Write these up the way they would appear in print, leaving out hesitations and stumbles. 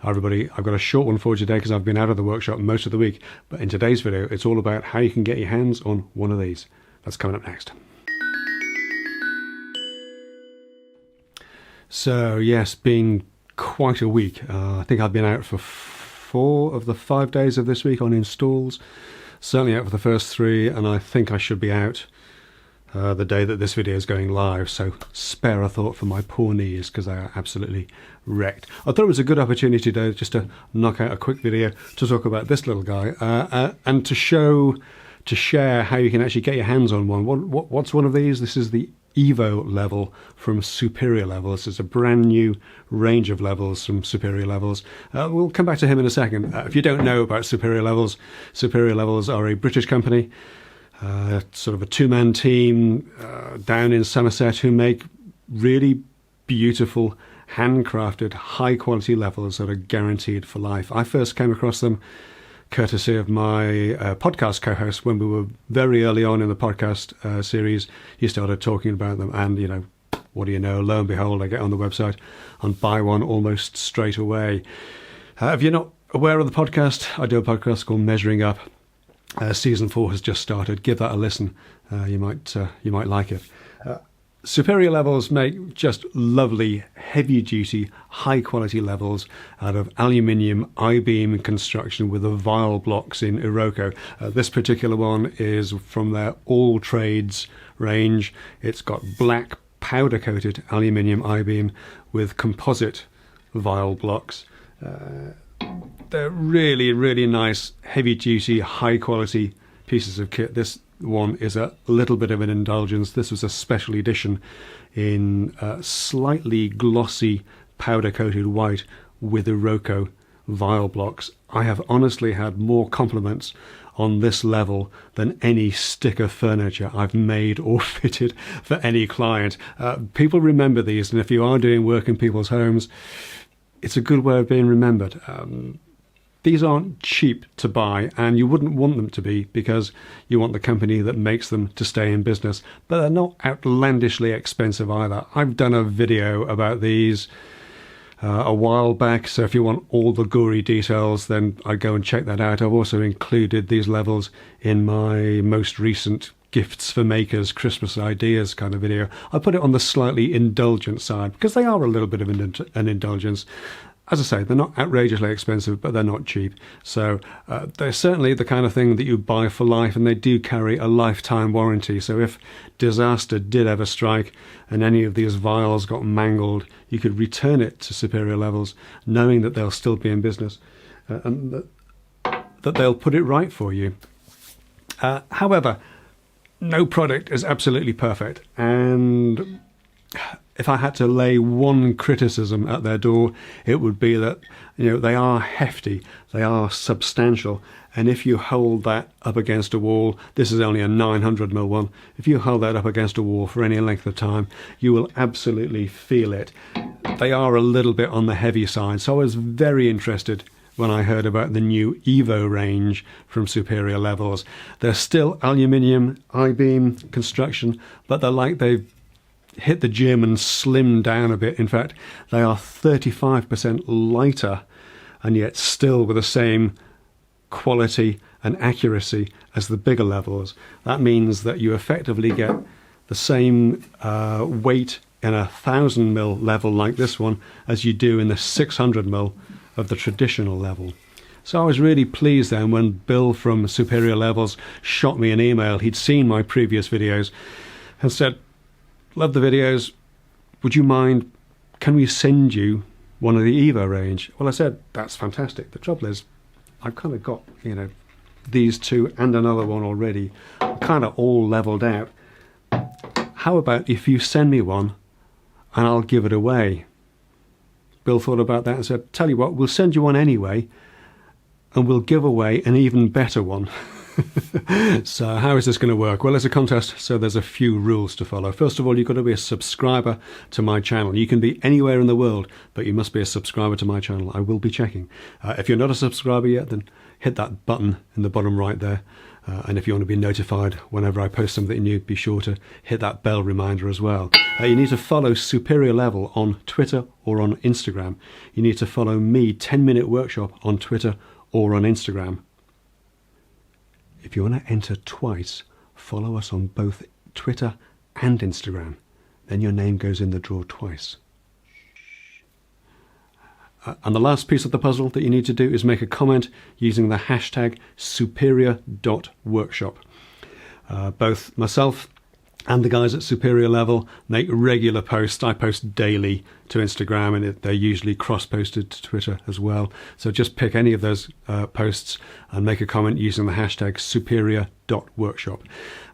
Hi everybody, I've got a short one for you today because I've been out of the workshop most of the week, but in today's video it's all about how you can get your hands on one of these. That's coming up next. So yes, been quite a week. I think I've been out for 4 of the 5 days of this week on installs, certainly out for the first 3, and I think I should be out the day that this video is going live, so spare a thought for my poor knees because they are absolutely wrecked. I thought it was a good opportunity today just to knock out a quick video to talk about this little guy and to share how you can actually get your hands on one. What's one of these? This is the Evo level from Superior Levels. It's a brand new range of levels from Superior Levels. We'll come back to him in a second. If you don't know about Superior Levels are a British company. Sort of a 2-man team down in Somerset who make really beautiful, handcrafted, high-quality levels that are guaranteed for life. I first came across them courtesy of my podcast co-host when we were very early on in the podcast series. He started talking about them, and you know, what do you know? Lo and behold, I get on the website and buy one almost straight away. If you're not aware of the podcast, I do a podcast called Measuring Up. Season 4 has just started. Give that a listen. You might like it. Superior Levels make just lovely, heavy-duty, high-quality levels out of aluminium I-beam construction with the vial blocks in Iroko. This particular one is from their All Trades range. It's got black powder-coated aluminium I-beam with composite vial blocks. They're really, really nice, heavy-duty, high-quality pieces of kit. This one is a little bit of an indulgence. This was a special edition in slightly glossy, powder-coated white with Iroko vial blocks. I have honestly had more compliments on this level than any stick of furniture I've made or fitted for any client. People remember these, and if you are doing work in people's homes, it's a good way of being remembered. These aren't cheap to buy, and you wouldn't want them to be because you want the company that makes them to stay in business, but they're not outlandishly expensive either. I've done a video about these a while back, so if you want all the gory details, then I'd go and check that out. I've also included these levels in my most recent Gifts for Makers Christmas Ideas kind of video. I put it on the slightly indulgent side because they are a little bit of an indulgence. As I say, they're not outrageously expensive, but they're not cheap. So they're certainly the kind of thing that you buy for life, and they do carry a lifetime warranty. So if disaster did ever strike and any of these vials got mangled, you could return it to Superior Levels, knowing that they'll still be in business and that they'll put it right for you. However, no product is absolutely perfect, and if I had to lay one criticism at their door, it would be that, you know, they are hefty, they are substantial, and if you hold that up against a wall, this is only a 900mm one, if you hold that up against a wall for any length of time, you will absolutely feel it. They are a little bit on the heavy side, so I was very interested when I heard about the new Evo range from Superior Levels. They're still aluminium I-beam construction, but they're like they've hit the gym and slimmed down a bit. In fact, they are 35% lighter, and yet still with the same quality and accuracy as the bigger levels. That means that you effectively get the same weight in a 1000mm level like this one as you do in the 600mm of the traditional level. So I was really pleased then when Bill from Superior Levels shot me an email. He'd seen my previous videos and said, "Love the videos, would you mind, can we send you one of the Evo range?" Well, I said, that's fantastic. The trouble is, I've kind of got, you know, these two and another one already kind of all leveled out. How about if you send me one and I'll give it away? Bill thought about that and said, tell you what, we'll send you one anyway and we'll give away an even better one. So how is this going to work? Well, it's a contest, so there's a few rules to follow. First of all, you've got to be a subscriber to my channel. You can be anywhere in the world, but you must be a subscriber to my channel. I will be checking. If you're not a subscriber yet, then hit that button in the bottom right there And if you want to be notified whenever I post something new, be sure to hit that bell reminder as well. You need to follow Superior Level on Twitter or on Instagram. You need to follow me, 10 Minute Workshop, on Twitter or on Instagram. If you want to enter twice, follow us on both Twitter and Instagram. Then your name goes in the draw twice. And the last piece of the puzzle that you need to do is make a comment using the hashtag superior.workshop. Both myself and the guys at Superior Level make regular posts. I post daily to Instagram, and they're usually cross-posted to Twitter as well. So just pick any of those posts and make a comment using the hashtag superior.workshop.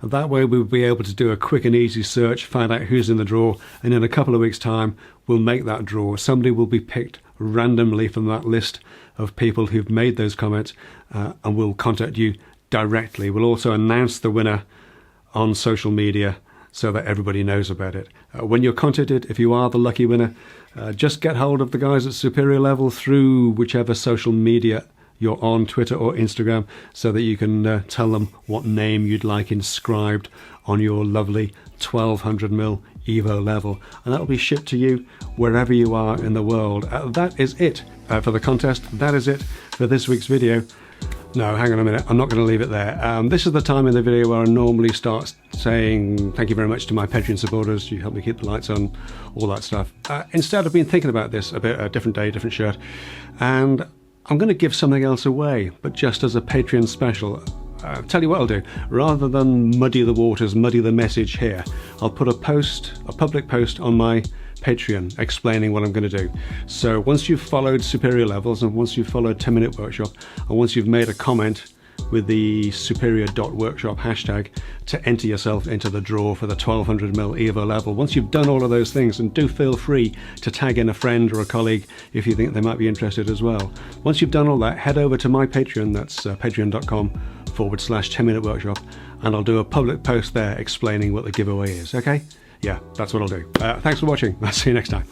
And that way we'll be able to do a quick and easy search, find out who's in the draw, and in a couple of weeks' time we'll make that draw. Somebody will be picked randomly from that list of people who've made those comments, and we'll contact you directly. We'll also announce the winner on social media so that everybody knows about it. When you're contacted, if you are the lucky winner, just get hold of the guys at Superior Level through whichever social media you're on, Twitter or Instagram, so that you can tell them what name you'd like inscribed on your lovely 1200mm Evo level, and that will be shipped to you wherever you are in the world. That is it for the contest. That is it for this week's video. No, hang on a minute, I'm not going to leave it there. This is the time in the video where I normally start saying thank you very much to my Patreon supporters. You help me keep the lights on, all that stuff. Instead, I've been thinking about this a bit, a different day, different shirt, and I'm going to give something else away, but just as a Patreon special. Tell you what I'll do, rather than muddy the waters, muddy the message here, I'll put a public post on my Patreon explaining what I'm going to do. So once you've followed Superior Levels, and once you've followed 10 Minute Workshop, and once you've made a comment with the superior.workshop hashtag to enter yourself into the draw for the 1200mm Evo level, once you've done all of those things, and do feel free to tag in a friend or a colleague if you think they might be interested as well. Once you've done all that, head over to my Patreon, that's patreon.com/10 Minute Workshop, and I'll do a public post there explaining what the giveaway is, okay? Yeah, that's what I'll do. Thanks for watching. I'll see you next time.